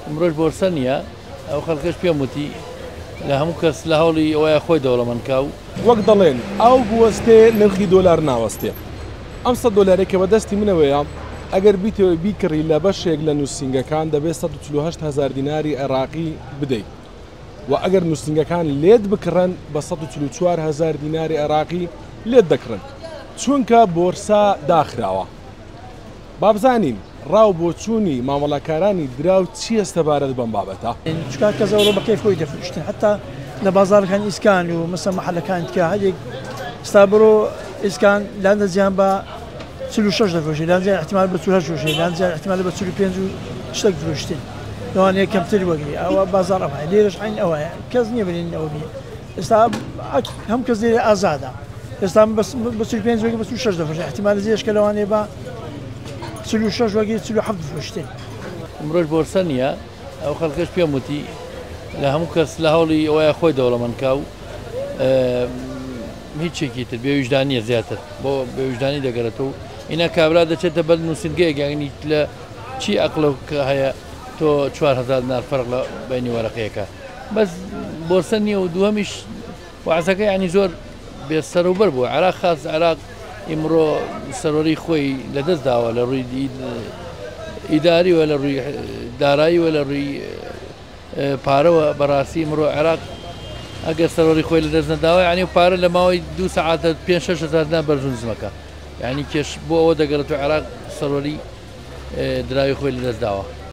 امروز بورسە نییە ئەو خەڵکەش پێم وتی لە هەموو کەس لە هەوڵی ئەوەیە خۆی دەوڵەمەندکا و وەک دەڵێن ئەو بوەستێ نرخی دۆلار ناوەستێ ئەم 100 دۆلارێکە بەدەستی منەوەیە ئەگەر بیتەوە بیکڕی لە بەشێک لە نووسنگەکان دەبێت 148 هزار دیناری عێراقی بدەیت و ئەگەر نووسنگەکان لێت بکڕن بە 144 هزار دیناری عێراقی لێت دەکڕن چونکە بۆرسا داخراوە. با بزانین ڕاو بۆ چوونی مامەڵەکارانی دراو چی ئەستەبارەت بەم بابەتە؟ چکار کەسەوە بە کەیف خۆی دەفروشتن حتا لە بازارەکان ئیسکان و مەسە مەحەلەکان تکە هەرێک ستا بڕۆ ئیسکان لاندەجیان بە 46 دەفرۆشی لاندجیان احتیمال بە 48 فرۆشی لاندجیان احتیمال بە 45 و شتێک فرۆشتن لەوانەیە کەمتر وەگری ئەوە بازار ئەوە لێرەش عین ئەوەیە کەس نییە بنین ئەوە بێ ئێستا هەم کەس لێرە ئازادە ئێستا بە 45 وەگی بە 6 دەفرۆشی احتیمال زیێشکە لەوانەیە بە 46 وەگی 47 فرۆشتن. امروز بۆرسە نییە ئەو خەڵکەش پێم وتی لە هەموو کەس لە هەوڵی ئەوەیە خۆی دەوڵەمەندکا و هیچێکی تر بێویژدانیە زیاتر بۆ بێویژدانی دەگەرێتەوە و ئینە کابرا دەچێتە بەر نووسنگەیەک یانی لە چی عەقڵە هەیە تۆ 4000 دینار فەرق لە بینی وەرەقەیەکە بەس بۆرسە نییە و دووەمیش وعزەکە یعنی زۆر بێسەروبەر بووە عێراق خاص عێراق ئیمڕۆ سەرۆری خۆی لەدەست داوە لە ڕووی ئیداری وە لە ڕووی دارایی وە لە ڕووی پارەوە بەڕاستی ئیمڕۆ عێراق ئەگەر سەرۆری خۆی لەدەست نەداوە یعنی پارە لە ماوەی 2 سەعاتە 5-6 هزار دینار بەرژون زمەکە یعنی کێش بۆ ئەوە دەگەڕێتەوە عێراق سەرۆری دراوی خۆی لەدەست داوە.